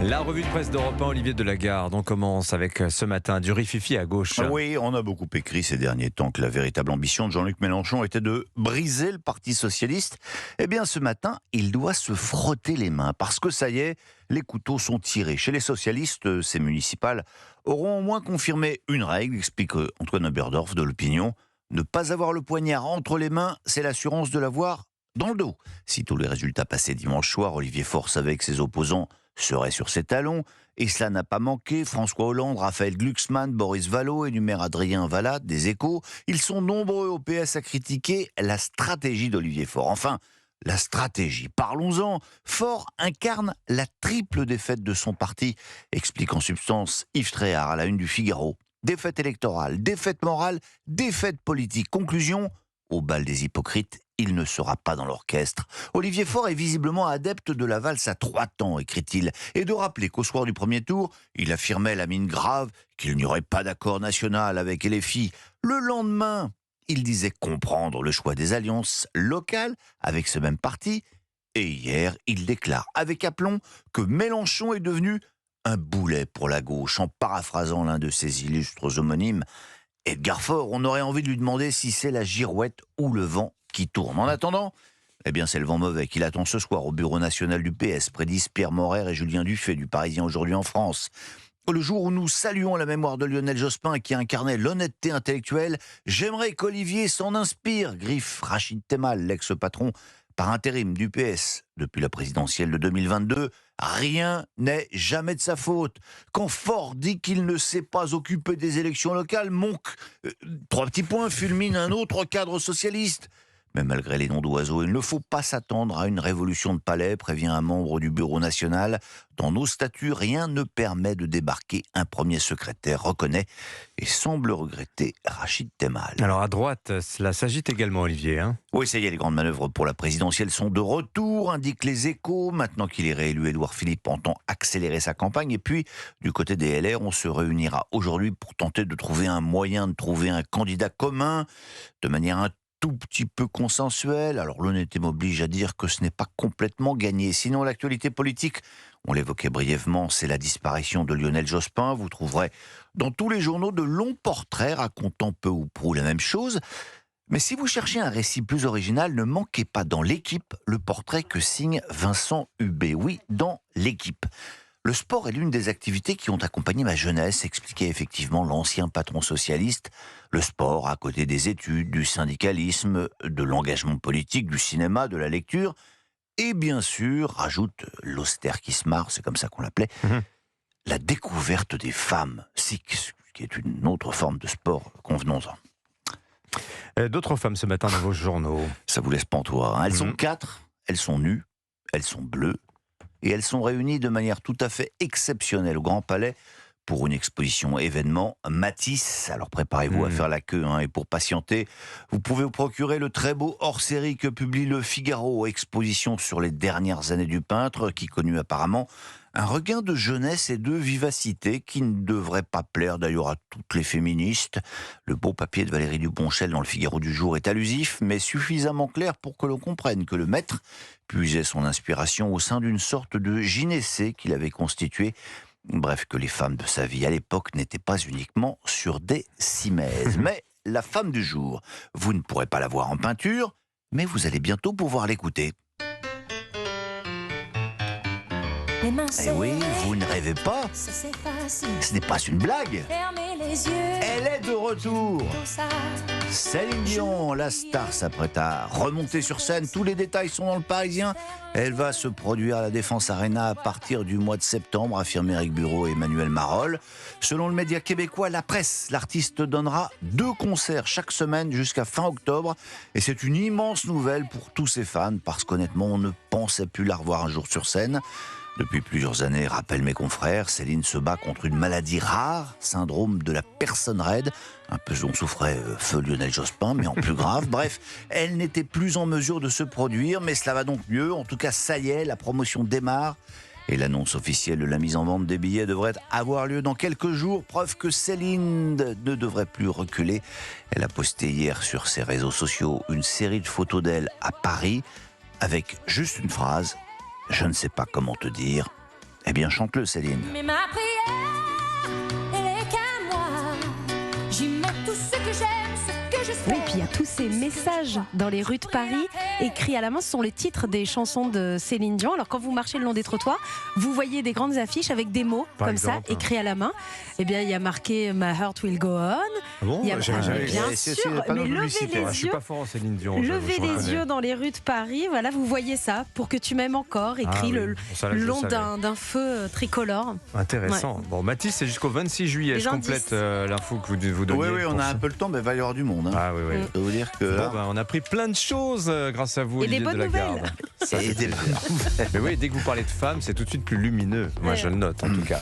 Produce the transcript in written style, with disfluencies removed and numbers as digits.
La revue de presse d'Europe 1, Olivier Delagarde. On commence avec ce matin du rififi à gauche. Oui, on a beaucoup écrit ces derniers temps que la véritable ambition de Jean-Luc Mélenchon était de briser le Parti socialiste. Eh bien, ce matin, il doit se frotter les mains parce que ça y est, les couteaux sont tirés. Chez les socialistes, ces municipales auront au moins confirmé une règle, explique Antoine Oberdorf de l'Opinion. Ne pas avoir le poignard entre les mains, c'est l'assurance de l'avoir dans le dos. Si tous les résultats passés dimanche soir, Olivier Faure savait que ses opposants seraient sur ses talons, et cela n'a pas manqué. François Hollande, Raphaël Glucksmann, Boris Vallaud, énumère Adrien Valade des Échos. Ils sont nombreux au PS à critiquer la stratégie d'Olivier Faure. Enfin, la stratégie, parlons-en. Faure incarne la triple défaite de son parti, explique en substance Yves Tréhard à la une du Figaro. Défaite électorale, défaite morale, défaite politique. Conclusion, au bal des hypocrites, il ne sera pas dans l'orchestre. Olivier Faure est visiblement adepte de la valse à 3 temps, écrit-il, et de rappeler qu'au soir du premier tour, il affirmait la mine grave qu'il n'y aurait pas d'accord national avec LFI. Le lendemain, il disait comprendre le choix des alliances locales avec ce même parti, et hier, il déclare avec aplomb que Mélenchon est devenu un boulet pour la gauche, en paraphrasant l'un de ses illustres homonymes, Edgar Faure. On aurait envie de lui demander si c'est la girouette ou le vent qui tourne. En attendant, eh bien c'est le vent mauvais qui l'attend ce soir au bureau national du PS, prédisent Pierre Morer et Julien Dufay du Parisien aujourd'hui en France. Le jour où nous saluons la mémoire de Lionel Jospin qui incarnait l'honnêteté intellectuelle, j'aimerais qu'Olivier s'en inspire, griffe Rachid Temal, l'ex-patron par intérim du PS depuis la présidentielle de 2022. Rien n'est jamais de sa faute. Quand Faure dit qu'il ne s'est pas occupé des élections locales, Monk, 3 petits points, fulmine un autre cadre socialiste. Mais malgré les noms d'oiseaux, il ne faut pas s'attendre à une révolution de palais, prévient un membre du bureau national. Dans nos statuts, rien ne permet de débarquer un premier secrétaire, reconnaît et semble regretter Rachid Temal. Alors à droite, cela s'agite également, Olivier. Oui, ça y est, les grandes manœuvres pour la présidentielle sont de retour, indiquent les Échos. Maintenant qu'il est réélu, Édouard Philippe entend accélérer sa campagne. Et puis, du côté des LR, on se réunira aujourd'hui pour tenter de trouver un moyen de trouver un candidat commun, de manière un tout petit peu consensuelle. Alors l'honnêteté m'oblige à dire que ce n'est pas complètement gagné. Sinon, l'actualité politique, on l'évoquait brièvement, c'est la disparition de Lionel Jospin. Vous trouverez dans tous les journaux de longs portraits racontant peu ou prou la même chose. Mais si vous cherchez un récit plus original, ne manquez pas dans l'Équipe le portrait que signe Vincent Hubé. Oui, dans l'Équipe. Le sport est l'une des activités qui ont accompagné ma jeunesse, expliquait effectivement l'ancien patron socialiste. Le sport, à côté des études, du syndicalisme, de l'engagement politique, du cinéma, de la lecture, et bien sûr, rajoute l'austère qui se marre, c'est comme ça qu'on l'appelait, la découverte des femmes, SIX, qui est une autre forme de sport, convenons-en. D'autres femmes ce matin dans vos journaux. Ça vous laisse pantois, hein. Elles sont 4, elles sont nues, elles sont bleues, et elles sont réunies de manière tout à fait exceptionnelle au Grand Palais pour une exposition événement Matisse. Alors préparez-vous à faire la queue, et pour patienter, vous pouvez vous procurer le très beau hors-série que publie le Figaro, exposition sur les dernières années du peintre, qui connut apparemment un regain de jeunesse et de vivacité qui ne devrait pas plaire d'ailleurs à toutes les féministes. Le beau papier de Valérie Duponchel dans le Figaro du jour est allusif, mais suffisamment clair pour que l'on comprenne que le maître puisait son inspiration au sein d'une sorte de gynécée qu'il avait constituée. Bref, que les femmes de sa vie à l'époque n'étaient pas uniquement sur des cimaises. Mais la femme du jour, vous ne pourrez pas la voir en peinture, mais vous allez bientôt pouvoir l'écouter. Eh oui, vous ne rêvez pas. Ce n'est pas une blague. Elle est de retour. Céline Dion, la star, s'apprête à remonter sur scène. Tous les détails sont dans le Parisien. Elle va se produire à la Défense Arena à partir du mois de septembre, affirme Éric Bureau et Emmanuel Marolle. Selon le média québécois La Presse, l'artiste donnera 2 concerts chaque semaine jusqu'à fin octobre. Et c'est une immense nouvelle pour tous ses fans, parce qu'honnêtement, on ne pensait plus la revoir un jour sur scène. Depuis plusieurs années, rappellent mes confrères, Céline se bat contre une maladie rare, syndrome de la personne raide, un peu dont souffrait feu Lionel Jospin, mais en plus grave. Bref, elle n'était plus en mesure de se produire, mais cela va donc mieux. En tout cas, ça y est, la promotion démarre. Et l'annonce officielle de la mise en vente des billets devrait avoir lieu dans quelques jours. Preuve que Céline ne devrait plus reculer. Elle a posté hier sur ses réseaux sociaux une série de photos d'elle à Paris, avec juste une phrase: « Je ne sais pas comment te dire, Eh bien, chante-le, Céline. Mais ma prière, elle est qu'à moi. J'y mets tout ce que j'aime, ce que je sais. Oui, puis il y a tous ces messages dans les rues de Paris, écrits à la main. Ce sont les titres des chansons de Céline Dion. Alors quand vous marchez le long des trottoirs, vous voyez des grandes affiches avec des mots Par comme exemple, ça, écrits à la main. Eh bien, il y a marqué My Heart Will Go On. Bon, Il y a, bien bien c'est sûr, pas mais de levez publicité, les Je suis yeux. pas fort en Céline Dion. Levez je les reconnais. yeux dans les rues de Paris, voilà, vous voyez ça, pour que tu m'aimes encore, écrit Ah oui, le bon, ça, là, je le long savais. d'un feu tricolore. Intéressant. Bon, Mathis, c'est jusqu'au 26 juillet. Les Je gens complète disent. l'info que vous donniez. Oui, on pour a ça. un peu le temps, mais il va y avoir du monde. Hein. Ah oui, oui. Mm. Je peux vous dire que Bon, là, ben, on a appris plein de choses grâce à vous, Et des Olivier bonnes Delagarde. nouvelles. Ça, et c'est des plaisir. Mais oui, dès que vous parlez de femmes, c'est tout de suite plus lumineux. Moi, Ouais. je le note en tout cas.